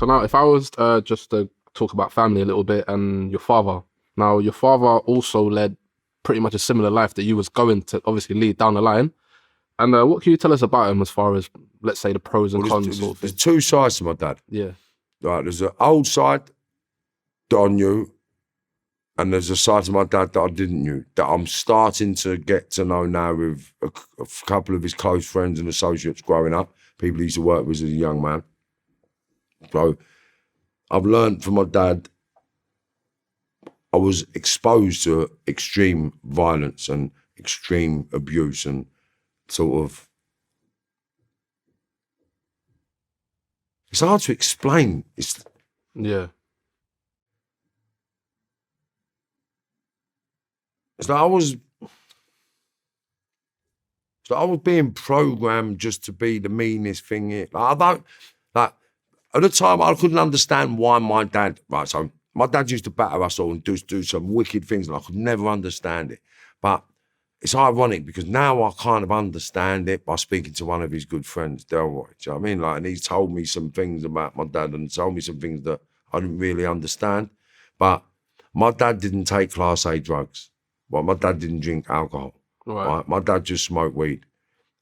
So now, if I was just to talk about family a little bit and your father. Now, your father also led pretty much a similar life that you was going to obviously lead down the line. And what can you tell us about him as far as, let's say, the pros and cons sort of thing? There's two sides to my dad. Yeah. Right, there's an old side that I knew, and there's a side to my dad that I didn't know, that I'm starting to get to know now with a couple of his close friends and associates growing up, people he used to work with as a young man. So I've learned from my dad, I was exposed to extreme violence and extreme abuse and sort of, it's hard to explain. Yeah. It's like I was being programmed just to be the meanest thing here. At the time, I couldn't understand why my dad, right, so my dad used to batter us all and do some wicked things, and I could never understand it. But it's ironic because now I kind of understand it by speaking to one of his good friends, Delroy. Do you know what I mean? And he's told me some things about my dad and told me some things that I didn't really understand. But my dad didn't take Class A drugs. Well, my dad didn't drink alcohol. Right? My dad just smoked weed.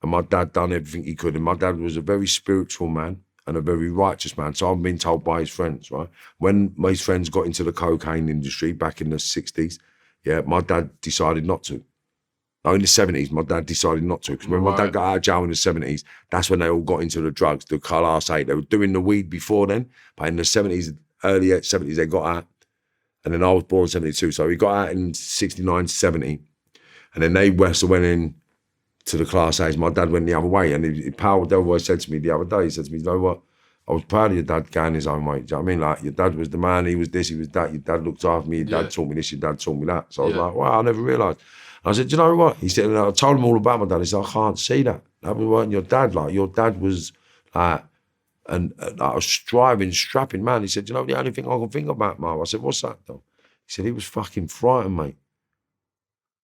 And my dad done everything he could. And my dad was a very spiritual man and a very righteous man. So I've been told by his friends, right? When his friends got into the cocaine industry back in the 60s, yeah, my dad decided not to. No, in the 70s, my dad decided not to. Because when my dad got out of jail in the 70s, that's when they all got into the drugs, the Class A. They were doing the weed before then, but in the 70s, early 70s, they got out. And then I was born in 72, so he got out in 69, 70. And then they went in to the Class A's. My dad went the other way. And Powell Delroy said to me the other day, he said to me, you know what? I was proud of your dad going his own way. Do you know what I mean? Like, your dad was the man, he was this, he was that. Your dad looked after me, your dad taught me this, your dad taught me that. So I was like, wow, I never realised. I said, do you know what? He said, and I told him all about my dad. He said, I can't see that. That wasn't your dad. Like, your dad was like, a striving, strapping man. He said, you know, the only thing I can think about, Marv. I said, what's that, though? He said, he was fucking frightened, mate.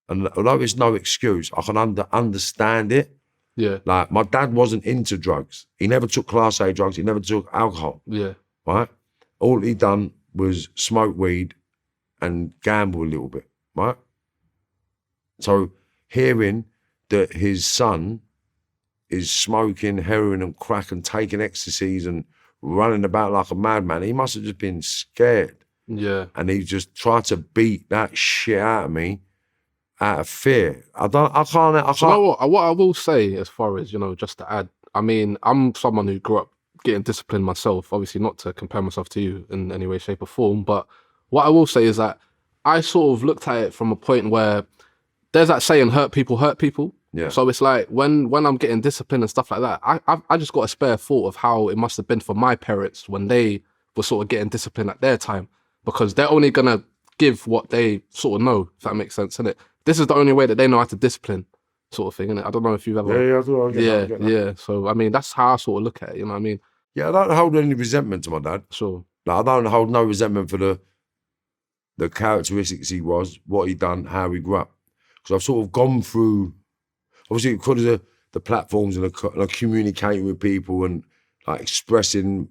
And although it's no excuse, I can understand it. Yeah. Like, my dad wasn't into drugs. He never took Class A drugs. He never took alcohol. Yeah. Right? All he done was smoke weed and gamble a little bit, right? So hearing that his son is smoking heroin and crack and taking ecstasies and running about like a madman, he must have just been scared. Yeah. And he just tried to beat that shit out of me out of fear. I can't. You know what I will say, as far as, you know, just to add, I mean, I'm someone who grew up getting disciplined myself, obviously not to compare myself to you in any way, shape or form, but what I will say is that I sort of looked at it from a point where there's that saying, hurt people hurt people. Yeah. So it's like when I'm getting disciplined and stuff like that, I just got a spare thought of how it must have been for my parents when they were sort of getting disciplined at their time, because they're only gonna give what they sort of know, if that makes sense, innit? This is the only way that they know how to discipline, sort of thing, innit? I don't know if you've ever... Yeah, I do. I get that. Yeah. So, I mean, that's how I sort of look at it, you know what I mean? Yeah, I don't hold any resentment to my dad. Sure. Like, I don't hold no resentment for the characteristics he was, what he done, how he grew up. Because I've sort of gone through, obviously because of the platforms and communicating with people and like expressing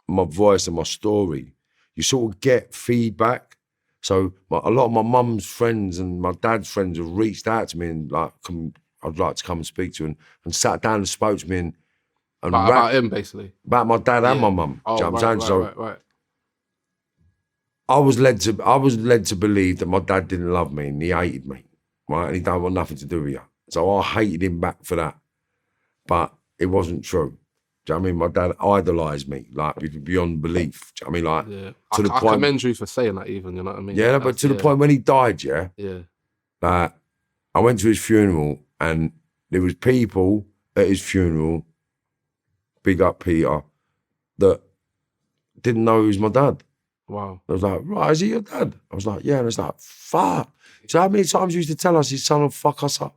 my voice and my story, you sort of get feedback. So a lot of my mum's friends and my dad's friends have reached out to me and like, I'd like to come and speak to you, and sat down and spoke to me and about him, basically? About my dad and my mum. Oh, do you know what I'm saying? Right. I was led to believe that my dad didn't love me and he hated me, right? And he don't want nothing to do with you. So I hated him back for that. But it wasn't true. Do you know what I mean? My dad idolised me, like, beyond belief. Do you know what I mean? Like, to the point... I commend you for saying that even, you know what I mean? Yeah, but to the point when he died, Yeah. Like, I went to his funeral and there was people at his funeral, big up Peter, that didn't know he was my dad. Wow. I was like, right, is he your dad? I was like, yeah. And it's like, fuck. So how many times he used to tell us his son will fuck us up?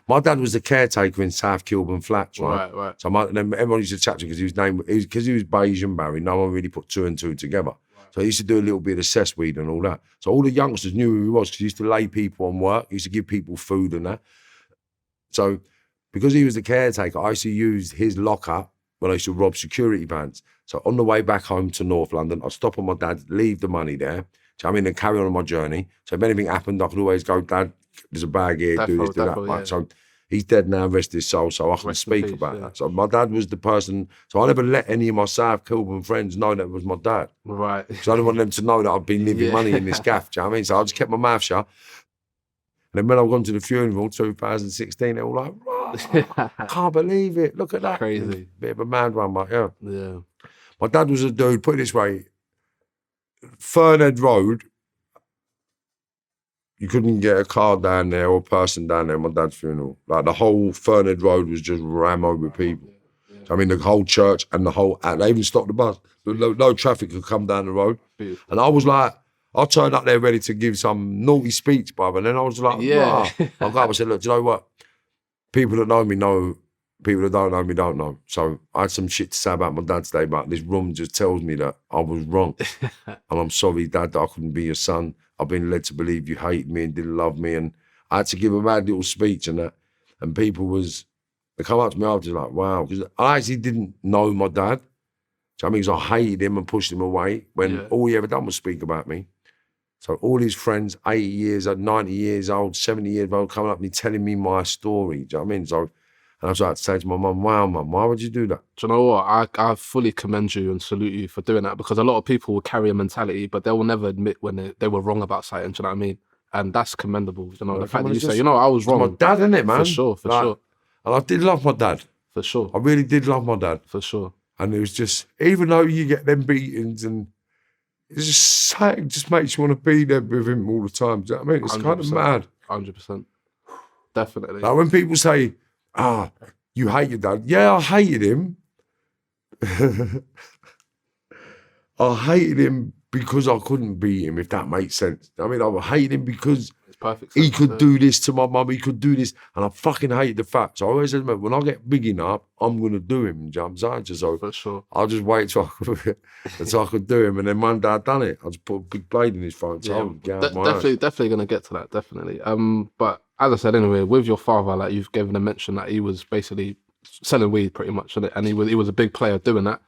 My dad was the caretaker in South Kilburn Flats, right? Right. So then everyone used to chat to him because he was beige and Barry. No one really put two and two together. Right. So he used to do a little bit of cess weed and all that. So all the youngsters knew who he was because he used to lay people on work. He used to give people food and that. So because he was the caretaker, I used to use his locker when I used to rob security vans. So on the way back home to North London, I'd stop on my dad, leave the money there, and carry on my journey. So if anything happened, I could always go, Dad, there's a bag here, do this, do that. Right? So he's dead now, rest his soul, so I can speak about that. So my dad was the person, so I never let any of my South Kilburn friends know that it was my dad. Right. So I didn't want them to know that I'd been leaving money in this gaff, do you know what I mean? So I just kept my mouth shut. And then when I went to the funeral, 2016, they were like, oh, I can't believe it, look at that. Crazy. Bit of a mad one, but yeah. Yeah. My dad was a dude, put it this way, Fernhead Road, you couldn't get a car down there or a person down there at my dad's funeral. Like the whole Fernhead Road was just rammed with people. So, I mean, the whole church and they even stopped the bus. No traffic could come down the road. Beautiful. And I was like, I turned up there ready to give some naughty speech, brother. And then I was like, yeah. I got up and said, look, do you know what? People that know me know, people that don't know me don't know. So I had some shit to say about my dad today, but this room just tells me that I was wrong. And I'm sorry, Dad, that I couldn't be your son. I've been led to believe you hated me and didn't love me. And I had to give a mad little speech and that. And people they come up to me after like, wow. Because I actually didn't know my dad. So I mean, I hated him and pushed him away when all he ever done was speak about me. So all his friends, 80 years old, 90 years old, 70 years old, coming up to me, telling me my story. Do you know what I mean? So, and I was like to say to my mum, wow, Mum, why would you do that? Do you know what? I fully commend you and salute you for doing that, because a lot of people will carry a mentality, but they will never admit when they were wrong about something. Do you know what I mean? And that's commendable. You know, the fact that you say, you know, I was wrong. My dad, innit, man? For sure, for sure. And I did love my dad. For sure. I really did love my dad. For sure. And it was just, even though you get them beatings and it's just makes you want to be there with him all the time. Do you know what I mean? It's kind of mad. 100%. Definitely. Like when people say, you hate your dad. Yeah, I hated him. I hated him because I couldn't beat him, if that makes sense. I mean, I hated him because he could do this to my mum, he could do this, and I fucking hated the fact. So I always said, when I get big enough, I'm going to do him, do you know what I'm saying? So for sure. I'll just wait till I could do him, and then one day I'd done it. I just put a big blade in his throat. So definitely going to get to that, definitely. But as I said, anyway, with your father, like you've given a mention that he was basically selling weed pretty much, and he was a big player doing that.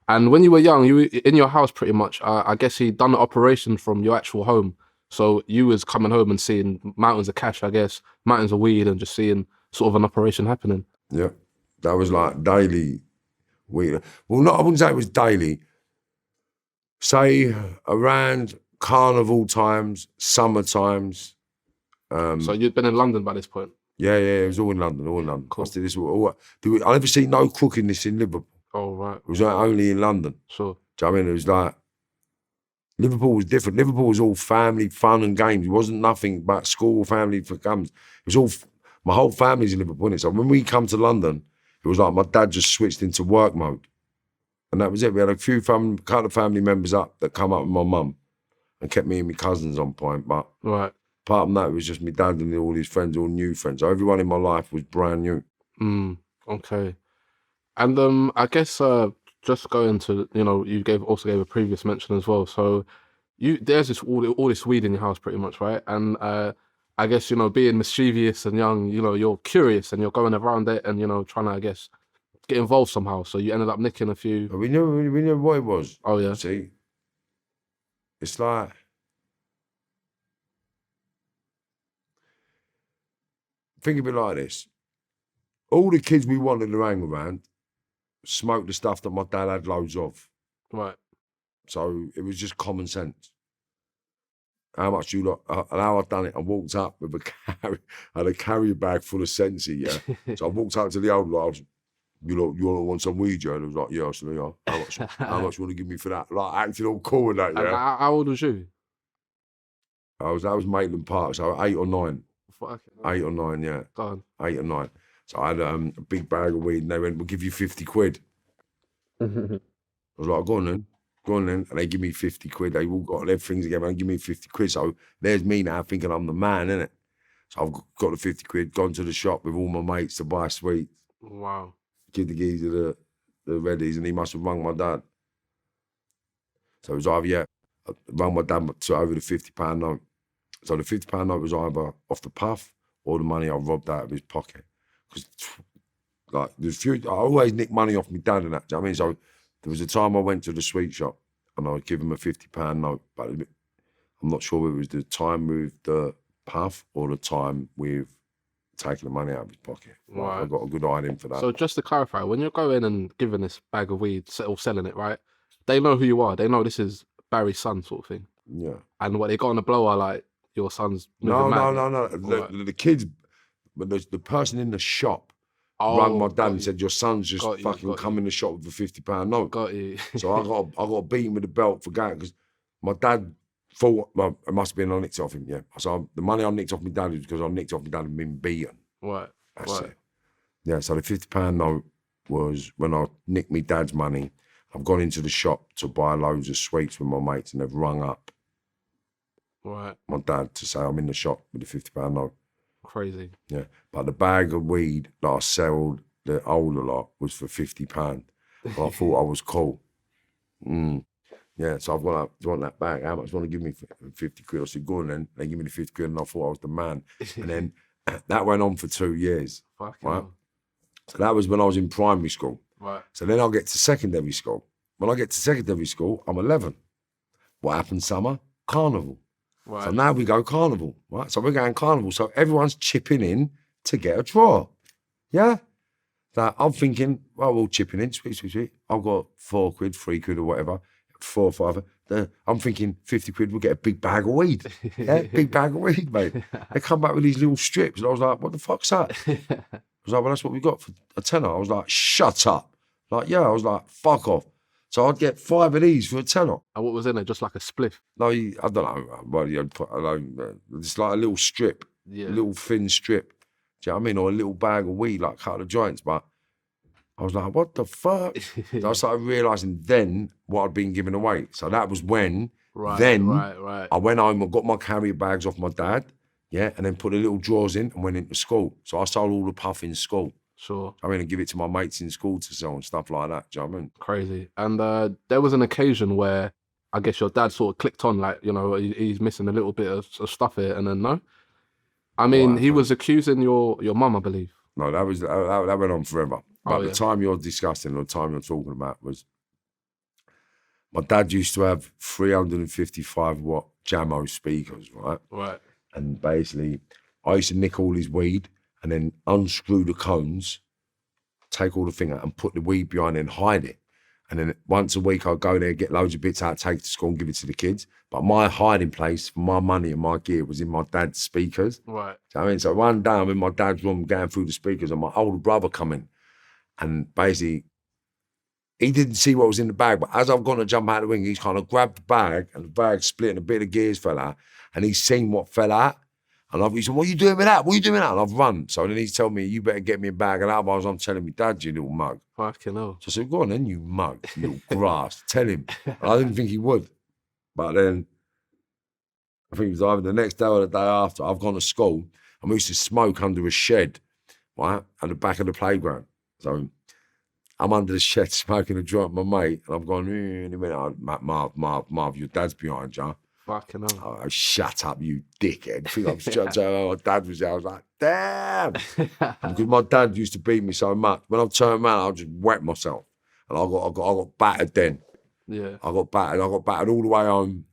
And when you were young, you were in your house pretty much. I guess he'd done the operation from your actual home. So you was coming home and seeing mountains of cash, I guess, mountains of weed, and just seeing sort of an operation happening. Yeah, that was like daily weed. Well, I wouldn't say it was daily. Say around carnival times, summer times. So you'd been in London by this point? Yeah, it was all in London, Cool. I never seen no crookedness in Liverpool. Oh, right. It was only in London. Sure. Do you know what I mean? It was like, Liverpool was different. Liverpool was all family, fun and games. It wasn't nothing but school, family for comes. It was all, my whole family's in Liverpool, innit? So when we come to London, it was like my dad just switched into work mode. And that was it. We had a couple of family members up that come up with my mum and kept me and my cousins on point. But right. Apart from that, it was just my dad and all his friends, all new friends. So everyone in my life was brand new. Okay. And I guess just going to, you also gave a previous mention as well. So there's all this weed in your house pretty much, right? And I guess, being mischievous and young, you're curious and you're going around it and, trying to, I guess, get involved somehow. So you ended up nicking a few. We knew what it was. Oh, yeah. See, it's like, think of it like this. All the kids we wanted to hang around smoked the stuff that my dad had loads of. Right. So it was just common sense. How much you lot, and how I'd done it, I walked up with I had a carrier bag full of Sensi, yeah. So I walked up to the old lot, you lot want some weed, yeah? And I was like, yeah, I said, yeah. How much you want to give me for that? Like acting all cool and that, yeah. And how old was you? That was Maitland Park, so 8 or 9. 8 or 9, yeah. Go on. 8 or 9. So I had a big bag of weed and they went, we'll give you 50 quid. I was like, go on then. And they give me 50 quid. They all got their things together and give me 50 quid. So there's me now thinking I'm the man, innit? So I've got the 50 quid, gone to the shop with all my mates to buy sweets. Wow. Give the geezer the reddies and he must have rung my dad. So it was either, I rung my dad to over the £50 note. So the £50 note was either off the puff or the money I robbed out of his pocket. Because Like, there's few, I always nick money off my dad and that. Do you know what I mean? So there was a time I went to the sweet shop and I would give him a £50 note, but I'm not sure whether it was the time with the puff or the time with taking the money out of his pocket. Right. I got a good eye in for that. So just to clarify, when you're going and giving this bag of weed or selling it, right? They know who you are. They know this is Barry's son, sort of thing. Yeah. And what they got on the blower, like your son's No. Right. The kids, but the person in the shop rang my dad and said, "Your son's just fucking come in the shop with a £50 note." Got you. So I got beaten with the belt for going because my dad thought, well, it must have been I nicked it off him. Yeah. So the money I nicked off my dad is because I nicked off my dad and been beaten. Right. That's it. Yeah. So the £50 note was when I nicked my dad's money. I've gone into the shop to buy loads of sweets with my mates and they've rung up my dad to say I'm in the shop with the £50 note. Crazy. Yeah. But the bag of weed that I sold the older lot was for £50. But I thought I was cool. Yeah, so I've gone up, do you want that bag? How much do you want to give me for 50 quid? I said, go on then. They give me the 50 quid and I thought I was the man. And then that went on for 2 years. Right? So that was when I was in primary school. Right. So then I'll get to secondary school. When I get to secondary school, I'm 11. What happened summer? Carnival. Right. So now we go carnival, right? So we're going carnival. So everyone's chipping in to get a draw. Yeah? So I'm thinking, well, we're all chipping in, sweet. I've got 4 quid, 3 quid or whatever, 4 or 5. I'm thinking 50 quid, we'll get a big bag of weed. Yeah, big bag of weed, mate. They come back with these little strips. And I was like, what the fuck's that? I was like, well, that's what we got for a tenner. I was like, shut up. Like, yeah, I was like, fuck off. So I'd get 5 of these for a tenner. And what was in it? Just like a spliff? No, I don't know. Well, it's like a little strip, a little thin strip. Do you know what I mean? Or a little bag of weed, like a couple of joints. But I was like, what the fuck? So I started realising then what I'd been giving away. So that was when, I went home and got my carrier bags off my dad, yeah, and then put the little drawers in and went into school. So I sold all the puff in school. Sure. I mean, and give it to my mates in school to sell and stuff like that. Do you know what I mean? Crazy. And there was an occasion where I guess your dad sort of clicked on, like, you know, he's missing a little bit of stuff here, and then no. I mean, he was accusing your mum, I believe. No, that went on forever. But the time you're discussing, or the time you're talking about, was my dad used to have 355 watt Jamo speakers, right? Right. And basically, I used to nick all his weed and then unscrew the cones, take all the thing out and put the weed behind it and hide it. And then once a week I'd go there, get loads of bits out, take it to school and give it to the kids. But my hiding place for my money and my gear was in my dad's speakers. Right. So, I mean, so one day I'm in my dad's room going through the speakers and my older brother come in. And basically, he didn't see what was in the bag, but as I've gone to jump out the wing, he's kind of grabbed the bag and the bag split and a bit of gears fell out. And he's seen what fell out. And he said, what are you doing with that? What are you doing with that? And I've run. So then he's telling me, you better get me a bag of that. Otherwise, I'm telling me, Dad, you little mug. Fucking hell. So I said, go on then, you mug, you little grass. Tell him. And I didn't think he would. But then, I think it was either the next day or the day after, I've gone to school and we used to smoke under a shed, right, at the back of the playground. So I'm under the shed smoking a joint with my mate, and I'm going, and he went, oh, Marv, your dad's behind you. Fucking hell. Oh, shut up, you dickhead. I think I'm shut up. My dad was there. I was like, damn. Because my dad used to beat me so much. When I turned around, I just wet myself. And I got battered then. Yeah. I got battered all the way home.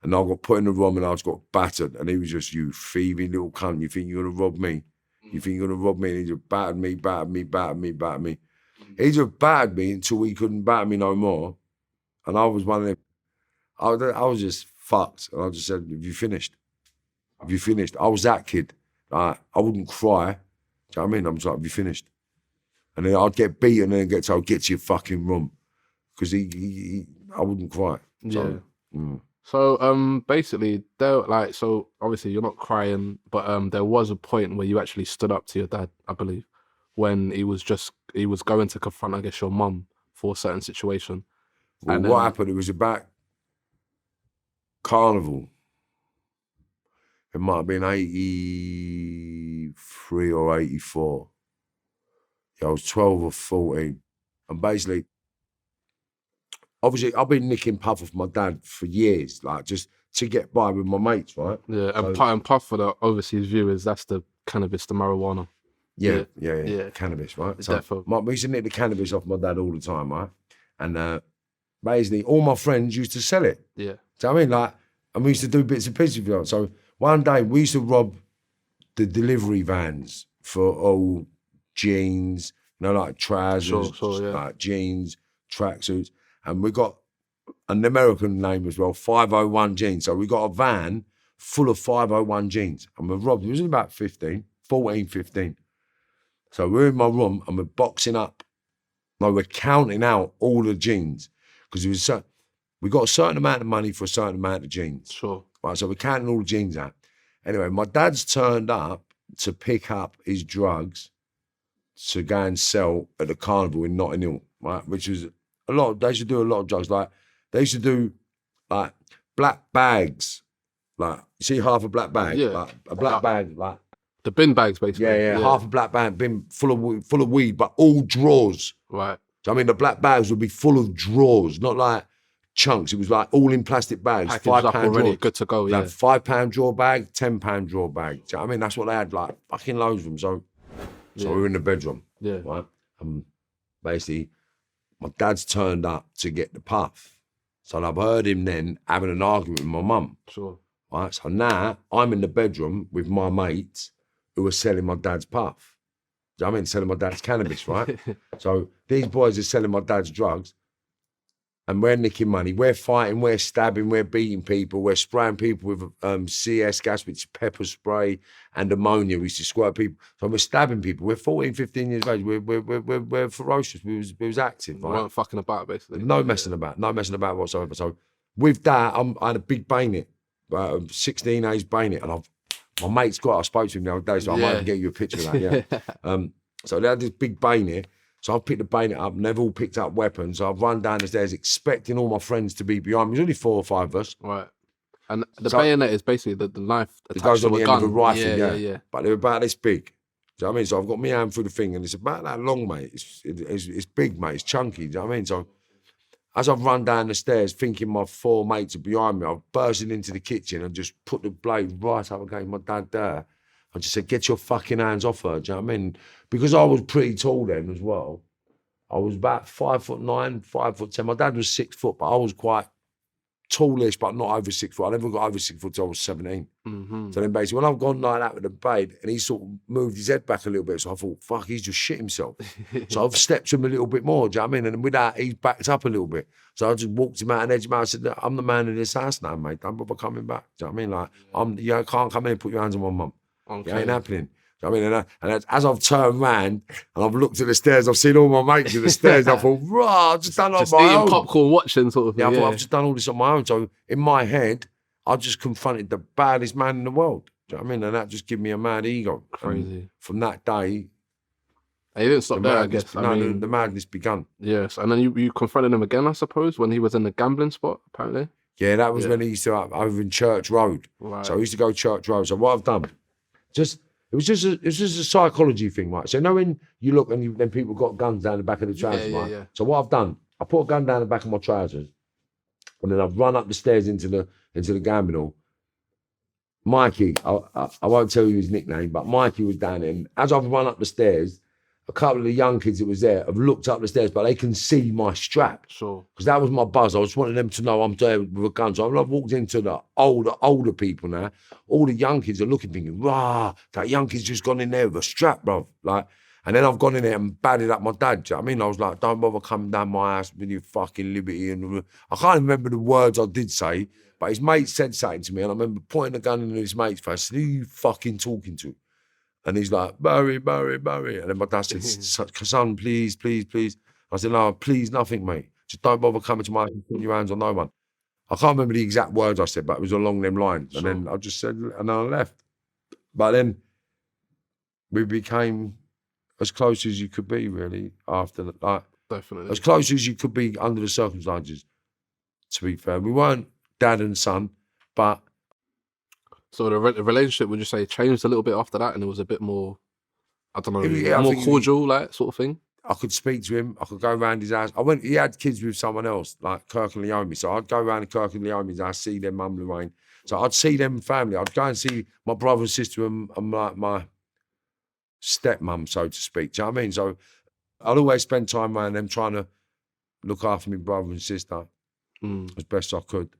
And I got put in the room and I just got battered. And he was just, you thieving little cunt. You think you're going to rob me? You think you're going to rob me? And he just battered me. He just battered me until he couldn't batter me no more. And I was one of them. I was just fucked. And I just said, have you finished? Have you finished? I was that kid. I wouldn't cry. Do you know what I mean? I'm just like, have you finished? And then I'd get beaten and then get told, get to your fucking room. Because I wouldn't cry. So, yeah. So basically, so obviously you're not crying, but there was a point where you actually stood up to your dad, I believe, when he was going to confront, I guess, your mum for a certain situation. Well, and what happened? It was about Carnival. It might have been 83 or 84. Yeah, I was 12 or 14. And basically, obviously, I've been nicking puff off my dad for years, like just to get by with my mates, right? Yeah, and puff for the overseas viewers, that's the cannabis, the marijuana. Yeah. Cannabis, right? So we used to nick the cannabis off my dad all the time, right? And basically, all my friends used to sell it. Yeah. Do you know what I mean? Like, and we used to do bits and pieces of it. So one day we used to rob the delivery vans for all jeans, like trousers, like jeans, tracksuits. And we got an American name as well, 501 jeans. So we got a van full of 501 jeans. And we robbed, it was about 15. So we're in my room and we're boxing up. Like we're counting out all the jeans. Because we got a certain amount of money for a certain amount of jeans. Sure. Right, so we're counting all the jeans out. Anyway, my dad's turned up to pick up his drugs to go and sell at the carnival in Notting Hill, right? Which was a lot. They used to do a lot of drugs. Like they used to do like black bags. Like you see half a black bag, like a black bag, like the bin bags, basically. Yeah, half a black bag, bin full of weed, but all drawers. Right. So I mean, the black bags would be full of drawers, not like chunks. It was like all in plastic bags. Packaged up already, drawers. good to go. Like £5 drawer bag, £10 drawer bag. So, I mean, that's what they had, like fucking loads of them. So we were in the bedroom. Yeah. Right. Basically, my dad's turned up to get the puff. So I've heard him then having an argument with my mum. Sure. Right. So now I'm in the bedroom with my mates who are selling my dad's puff. Do you know what I mean? Selling my dad's cannabis, right? So these boys are selling my dad's drugs. And we're nicking money, we're fighting, we're stabbing, we're beating people, we're spraying people with CS gas, which is pepper spray and ammonia. We used to squirt people. So we're stabbing people. We're 14, 15 years of age. We're ferocious. We was active. Right? We weren't fucking about, basically. No messing about whatsoever. So with that, I had a big bayonet, 16 age bayonet, and my mate's got. I spoke to him the other day, so I might even get you a picture of that. Yeah. So they had this big bayonet. So I've picked the bayonet up and they've all picked up weapons. So I've run down the stairs expecting all my friends to be behind me. There's only 4 or 5 of us. Right. And the bayonet is basically the knife that goes on the end of a rifle, yeah. But they're about this big. Do you know what I mean? So I've got my hand through the thing and it's about that long, mate. It's big, mate. It's chunky. Do you know what I mean? So as I've run down the stairs thinking my 4 mates are behind me, I've bursted into the kitchen and just put the blade right up against my dad there. I just said, get your fucking hands off her. Do you know what I mean? Because I was pretty tall then as well. I was about 5'9", 5'10". My dad was 6 foot, but I was quite tallish, but not over 6 foot. I never got over 6 foot till I was 17. Mm-hmm. So then basically, when I've gone like that with the blade, and he sort of moved his head back a little bit, so I thought, fuck, he's just shit himself. So I've stepped to him a little bit more, do you know what I mean? And with that, he's backed up a little bit. So I just walked him out and edged him out. I said, I'm the man in this house now, mate. Don't bother coming back. Do you know what I mean? Like, you can't come in and put your hands on my mum. Okay. It ain't happening. I mean, and as I've turned round and I've looked at the stairs, I've seen all my mates at the stairs. I thought, rah, I've just done it on my own. Popcorn, watching sort of thing. Yeah, I thought I've just done all this on my own. So in my head, I just confronted the baddest man in the world. Do you know what I mean? And that just gave me a mad ego. Crazy. And from that day, he didn't stop there, I guess. The madness begun. Yes, and then you confronted him again, I suppose, when he was in the gambling spot, apparently. Yeah, that was when he used to over in Church Road. Right. So I used to go Church Road. So what I've done, it was just a psychology thing, right? So when you look and then people got guns down the back of the trousers, right? Yeah. So what I've done, I put a gun down the back of my trousers, and then I've run up the stairs into the gambling hall. Mikey, I won't tell you his nickname, but Mikey was down there. And as I've run up the stairs, a couple of the young kids that was there have looked up the stairs, but they can see my strap. Sure. Because that was my buzz. I just wanted them to know I'm there with a gun. So when I've walked into the older people now, all the young kids are looking, thinking, rah, that young kid's just gone in there with a strap, bro. Like, and then I've gone in there and batted up my dad. Do you know what I mean? I was like, don't bother coming down my house with your fucking liberty. And I can't remember the words I did say, but his mate said something to me, and I remember pointing the gun in his mate's face. I said, who are you fucking talking to? And he's like, Barry. And then my dad said, son, please. I said, no, please, nothing, mate. Just don't bother coming to my house and putting your hands on no one. I can't remember the exact words I said, but it was along them lines. Sure. And then I just said, and then I left. But then we became as close as you could be, really, after that. Like, definitely. As close as you could be under the circumstances, to be fair. We weren't dad and son, but... So the relationship, would you say, changed a little bit after that, and it was a bit more, I don't know, more cordial, like, sort of thing? I could speak to him. I could go around his house. He had kids with someone else, like Kirk and Leomi. So I'd go around to Kirk and Leomi's house, see their mum, Lorraine. So I'd see them family. I'd go and see my brother and sister and like stepmum, so to speak. Do you know what I mean? So I'd always spend time around them trying to look after my brother and sister as best I could.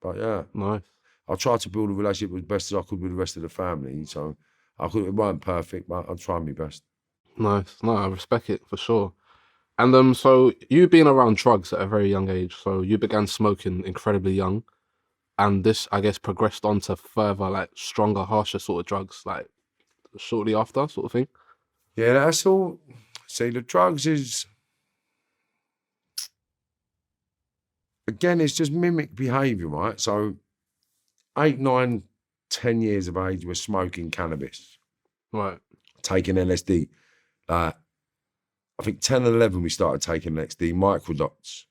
But yeah, Nice. I tried to build a relationship as best as I could with the rest of the family. So it weren't perfect, but I tried my best. Nice. No, I respect it for sure. And so you being around drugs at a very young age, so you began smoking incredibly young, and this, I guess, progressed on to further, like, stronger, harsher sort of drugs, like, shortly after, sort of thing? Yeah, that's all. See, the drugs is, again, it's just mimic behaviour, right? So 8, 9, 10 years of age, we're smoking cannabis, Right. taking LSD. I think 10 and 11, we started taking LSD. Microdots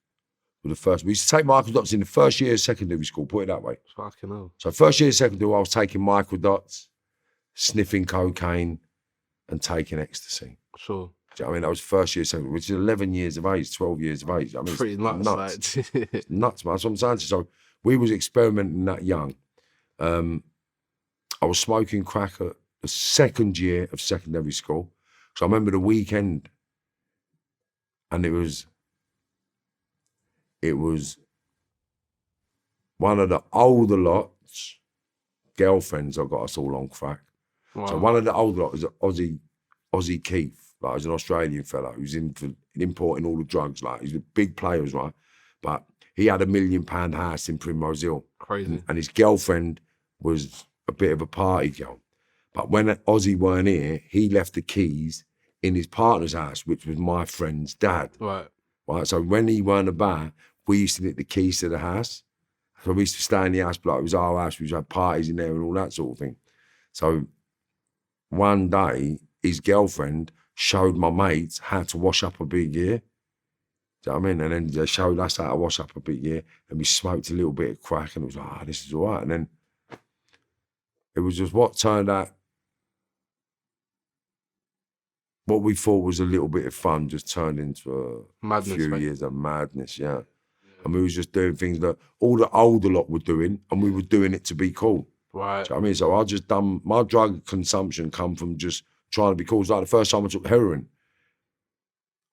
were the first. We used to take microdots in the first year of secondary school, put it that way. Fucking hell. So first year of secondary, I was taking microdots, sniffing cocaine, and taking ecstasy. Sure. Do you know what I mean? That was first year of secondary, which is 11 years of age, 12 years of age. I mean, Pretty it's nuts. nuts. Like. It's nuts, man. That's what I'm saying. So we was experimenting that young. I was smoking crack at the second year of secondary school. So I remember the weekend, and it was one of the older lot's girlfriends that got us all on crack. Wow. So one of the older lot was Aussie Keith, like, he's an Australian fella who's importing all the drugs, like, he's a big player, right? But he had £1 million house in Primrose Hill. Crazy. And his girlfriend was a bit of a party girl. But when Aussie weren't here, he left the keys in his partner's house, which was my friend's dad. Right. So when he weren't about, we used to get the keys to the house. So we used to stay in the house, but it was our house. We used to have parties in there and all that sort of thing. So one day, his girlfriend showed my mates how to wash up a big year. Do you know what I mean? And then they showed us how to wash up a big year, and we smoked a little bit of crack, and it was like, this is all right. And then it was just what turned out, what we thought was a little bit of fun just turned into a few years of madness, yeah. And we was just doing things that all the older lot were doing, and we were doing it to be cool. Right. Do you know what I mean? So I just done, my drug consumption come from just trying to be cool. It's like the first time I took heroin,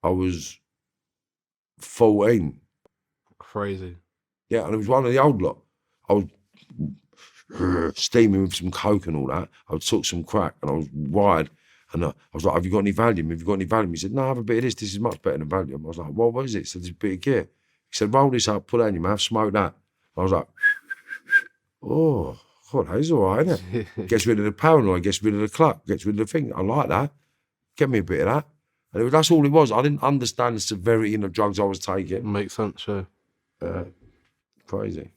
I was 14. Crazy. Yeah, and it was one of the old lot. I was steaming with some coke and all that. I took some crack and I was wired. And I was like, have you got any Valium? Have you got any Valium? He said, no, have a bit of this. This is much better than Valium. I was like, well, what is it? He said, this bit of gear. He said, roll this up, put that in your mouth, smoke that. I was like, oh, God, that's all right, isn't it? Gets rid of the paranoid, gets rid of the cluck, gets rid of the thing. I like that. Get me a bit of that. And that's all it was. I didn't understand the severity of the drugs I was taking. Makes sense, yeah. Crazy.